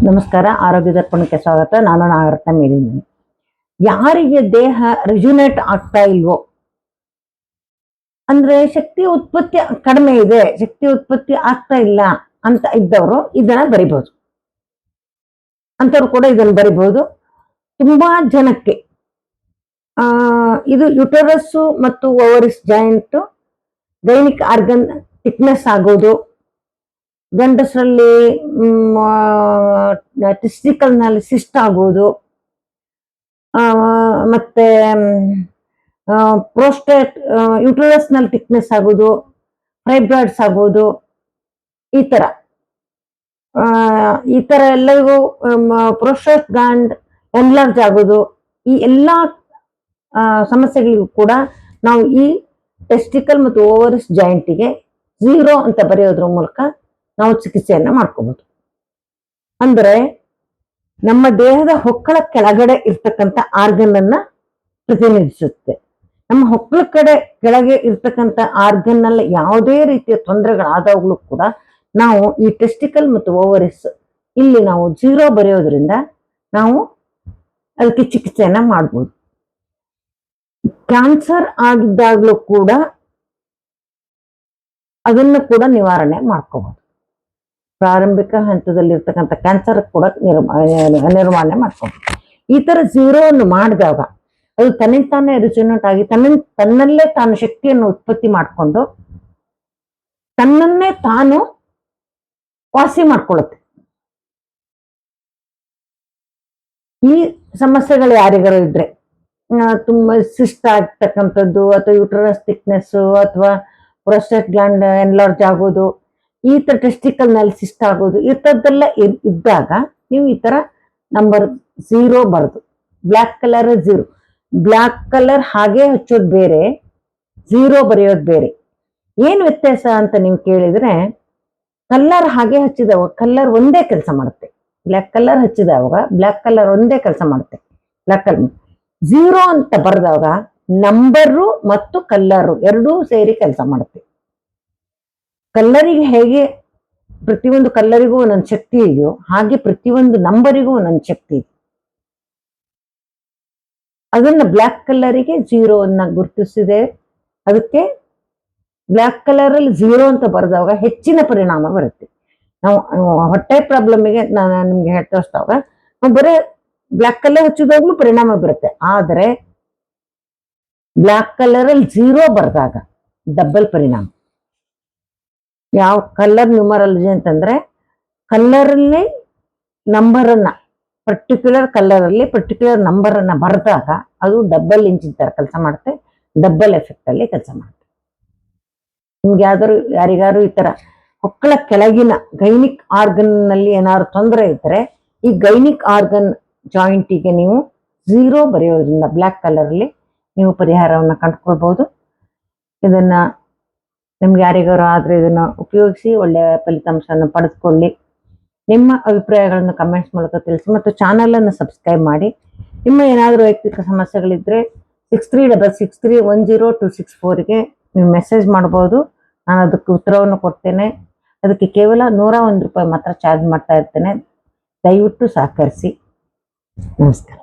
ನಮಸ್ಕಾರ, ಆರೋಗ್ಯ ದರ್ಪಣಕ್ಕೆ ಸ್ವಾಗತ. ನಾನು ನಾಗರತ್ನ ಮೇಲಿದ್ದೀನಿ. ಯಾರಿಗೆ ದೇಹ ರಿಜುನೇಟ್ ಆಗ್ತಾ ಇಲ್ವೋ, ಅಂದ್ರೆ ಶಕ್ತಿ ಉತ್ಪತ್ತಿ ಕಡಿಮೆ ಇದೆ, ಶಕ್ತಿ ಉತ್ಪತ್ತಿ ಆಗ್ತಾ ಇಲ್ಲ ಅಂತ ಇದ್ದವರು ಇದನ್ನ ಬರಿಬಹುದು. ಅಂತವ್ರು ಕೂಡ ಇದನ್ನು ಬರಿಬಹುದು. ತುಂಬಾ ಜನಕ್ಕೆ ಇದು ಯುಟರಸ್ ಮತ್ತು ovaries joint, gynaec organ thickness ಆಗೋದು, ಗಂಡಸರಲ್ಲಿ ಟೆಸ್ಟಿಕಲ್ ನಲ್ಲಿ ಸಿಸ್ಟ್ ಆಗೋದು, ಮತ್ತೆ ಪ್ರೋಸ್ಟೇಟ್ ಯುಟರಸ್ ನಲ್ಲಿ ಥಿಕ್ನೆಸ್ ಆಗೋದು, ಫೈಬ್ರಾಯ್ಡ್ಸ್ ಆಗೋದು, ಈ ತರ ಎಲ್ಲರಿಗೂ ಪ್ರೋಸ್ಟೇಟ್ ಗ್ಲ್ಯಾಂಡ್ ಎನ್ಲಾರ್ಜ್ ಆಗೋದು, ಈ ಎಲ್ಲಾ ಸಮಸ್ಯೆಗಳಿಗೂ ಕೂಡ ನಾವು ಈ ಟೆಸ್ಟಿಕಲ್ ಮತ್ತು ಓವರಿಸ್ ಜಾಯಿಂಟಿಗೆ 0 ಅಂತ ಬರೆಯೋದ್ರ ಮೂಲಕ ನಾವು ಚಿಕಿತ್ಸೆಯನ್ನ ಮಾಡ್ಕೋಬಹುದು. ಅಂದ್ರೆ ನಮ್ಮ ದೇಹದ ಹೊಕ್ಕಳ ಕೆಳಗಡೆ ಇರ್ತಕ್ಕಂಥ ಆರ್ಗನ್ ಅನ್ನ ಪ್ರತಿನಿಧಿಸುತ್ತೆ. ನಮ್ಮ ಹೊಕ್ಕಳ ಕೆಳಗೆ ಇರ್ತಕ್ಕಂಥ ಆರ್ಗನ್ ನಲ್ಲಿ ಯಾವುದೇ ರೀತಿಯ ತೊಂದರೆಗಳಾದಾಗ್ಲೂ ಕೂಡ ನಾವು ಈ ಟೆಸ್ಟಿಕಲ್ ಮತ್ತು ಓವರಿಸ್ ಇಲ್ಲಿ ನಾವು 0 ಬರೆಯೋದ್ರಿಂದ ನಾವು ಅದಕ್ಕೆ ಚಿಕಿತ್ಸೆಯನ್ನ ಮಾಡ್ಬೋದು. ಕ್ಯಾನ್ಸರ್ ಆಗಿದ್ದಾಗ್ಲೂ ಕೂಡ ಅದನ್ನು ಕೂಡ ನಿವಾರಣೆ ಮಾಡ್ಕೋಬಹುದು. ಪ್ರಾರಂಭಿಕ ಹಂತದಲ್ಲಿ ಇರ್ತಕ್ಕಂಥ ಕ್ಯಾನ್ಸರ್ ಕೂಡ ನಿರ್ವಹಣೆ ಮಾಡ್ಕೋಬಹುದು. ಈ ತರ 0 ಅನ್ನು ಮಾಡಿದಾಗ ಅದು ತನ್ನಿಂತಾನೇ ರಿಜುನೇಟ್ ಆಗಿ ತನ್ನಲ್ಲೇ ತಾನು ಶಕ್ತಿಯನ್ನು ಉತ್ಪತ್ತಿ ಮಾಡಿಕೊಂಡು ತನ್ನನ್ನೇ ತಾನು ವಾಸಿ ಮಾಡ್ಕೊಳ್ಳುತ್ತೆ. ಈ ಸಮಸ್ಯೆಗಳು ಯಾರಿಗಾರು ಇದ್ರೆ, ತುಂಬಾ ಸಿಸ್ಟ್ ಆಗ್ತಕ್ಕಂಥದ್ದು, ಅಥವಾ ಯುಟರಸ್ ಥಿಕ್ನೆಸ್, ಅಥವಾ ಪ್ರೋಸ್ಟೇಟ್ ಗ್ಲ್ಯಾಂಡ್ ಎನ್ಲಾರ್ಜ್ ಆಗೋದು, ಈ ತರ ಟೆಸ್ಟಿಕಲ್ ನಲ್ಲಿ ಸಿಸ್ಟ್ ಆಗೋದು, ಇಂಥದ್ದೆಲ್ಲ ಇದ್ದಾಗ ನೀವು ಈ ತರ ನಂಬರ್ 0 ಬರೆದು, ಬ್ಲ್ಯಾಕ್ ಕಲರ್ 0, ಬ್ಲ್ಯಾಕ್ ಕಲರ್ ಹಾಗೆ ಹಚ್ಚೋದು ಬೇರೆ, 0 ಬರೆಯೋದು ಬೇರೆ. ಏನ್ ವ್ಯತ್ಯಾಸ ಅಂತ ನೀವು ಕೇಳಿದ್ರೆ, ಕಲರ್ ಹಾಗೆ ಹಚ್ಚಿದವಾಗ ಕಲರ್ ಒಂದೇ ಕೆಲಸ ಮಾಡುತ್ತೆ, ಬ್ಲ್ಯಾಕ್ ಕಲರ್ ಹಚ್ಚಿದವಾಗ ಬ್ಲ್ಯಾಕ್ ಕಲರ್ ಒಂದೇ ಕೆಲಸ ಮಾಡುತ್ತೆ. ಬ್ಲ್ಯಾಕ್ ಕಲರ್ 0 ಅಂತ ಬರೆದಾಗ ನಂಬರು ಮತ್ತು ಕಲ್ಲರು ಎರಡೂ ಸೇರಿ ಕೆಲಸ ಮಾಡುತ್ತೆ. ಕಲ್ಲರಿಗೆ ಹೇಗೆ ಪ್ರತಿಯೊಂದು ಕಲ್ಲರಿಗೂ ಒಂದೊಂದು ಶಕ್ತಿ ಇದೆಯೋ, ಹಾಗೆ ಪ್ರತಿಯೊಂದು ನಂಬರಿಗೂ ಒಂದೊಂದು ಶಕ್ತಿ ಇದೆ. ಅದನ್ನ ಬ್ಲ್ಯಾಕ್ ಕಲ್ಲರಿಗೆ 0 ಅನ್ನ ಗುರುತಿಸಿದೆ. ಅದಕ್ಕೆ ಬ್ಲ್ಯಾಕ್ ಕಲರ್ ಅಲ್ಲಿ 0 ಅಂತ ಬರೆದಾಗ ಹೆಚ್ಚಿನ ಪರಿಣಾಮ ಬರುತ್ತೆ. ನಾವು ಹೊಟ್ಟೆ ಪ್ರಾಬ್ಲಮ್ಗೆ ನಾನು ನಿಮ್ಗೆ ಹೇಳ್ತೋರಿಸಿದಾಗ ನಾವು ಬರೀ ಬ್ಲ್ಯಾಕ್ ಕಲರ್ ಹಚ್ಚಿದಾಗ್ಲೂ ಪರಿಣಾಮ ಬರುತ್ತೆ. ಆದ್ರೆ ಬ್ಲ್ಯಾಕ್ ಕಲರ್ ಅಲ್ಲಿ 0 ಬರೆದಾಗ ಡಬಲ್ ಪರಿಣಾಮ. ಯಾವ ಕಲರ್ ನ್ಯೂಮರಾಲಜಿ ಅಂತಂದ್ರೆ, ಕಲ್ಲರಲ್ಲಿ ನಂಬರ್ ಅನ್ನ ಪರ್ಟಿಕ್ಯುಲರ್ ಕಲರ್ ಅಲ್ಲಿ ಪರ್ಟಿಕ್ಯುಲರ್ ನಂಬರ್ ಅನ್ನ ಬರೆದಾಗ ಅದು ಡಬಲ್ ಇಂಚಿನ ತರ ಕೆಲಸ ಮಾಡುತ್ತೆ, ಡಬಲ್ ಎಫೆಕ್ಟ್ ಅಲ್ಲಿ ಕೆಲಸ ಮಾಡುತ್ತೆ. ನಿಮ್ಗೆ ಯಾರಿಗಾರು ಈ ತರ ಹೊಕ್ಕಳ ಕೆಳಗಿನ ಗೈನಿಕ್ ಆರ್ಗನ್ ನಲ್ಲಿ ಏನಾದ್ರು ತೊಂದರೆ ಇದ್ರೆ, ಈ ಗೈನಿಕ್ ಆರ್ಗನ್ ಜಾಯಿಂಟಿಗೆ ನೀವು 0 ಬರೆಯೋದ್ರಿಂದ ಬ್ಲ್ಯಾಕ್ ಕಲರ್ ಅಲ್ಲಿ ನೀವು ಪರಿಹಾರವನ್ನ ಕಂಡುಕೊಳ್ಬಹುದು. ಇದನ್ನ ನಿಮ್ಗೆ ಯಾರಿಗಾರು ಆದ್ರೆ ಇದನ್ನ ಉಪಯೋಗಿಸಿ ಒಳ್ಳೆಯ ಫಲಿತಾಂಶವನ್ನು ಪಡೆದುಕೊಳ್ಳಿ. ನಿಮ್ಮ ಅಭಿಪ್ರಾಯಗಳನ್ನು ಕಮೆಂಟ್ಸ್ ಮೂಲಕ ತಿಳಿಸಿ ಮತ್ತು ಚಾನಲ್ ಅನ್ನು ಸಬ್ಸ್ಕ್ರೈಬ್ ಮಾಡಿ. ನಿಮ್ಮ ಏನಾದರೂ ವೈಯಕ್ತಿಕ ಸಮಸ್ಯೆಗಳಿದ್ರೆ 6366310264ಗೆ ನೀವು ಮೆಸೇಜ್ ಮಾಡಬಹುದು. ನಾನು ಅದಕ್ಕೆ ಉತ್ತರವನ್ನು ಕೊಡ್ತೇನೆ. ಅದಕ್ಕೆ ಕೇವಲ 101 ರೂಪಾಯಿ ಮಾತ್ರ ಚಾರ್ಜ್ ಮಾಡ್ತಾ ಇರ್ತೇನೆ. ದಯವಿಟ್ಟು ಸಹಕರಿಸಿ. ನಮಸ್ಕಾರ.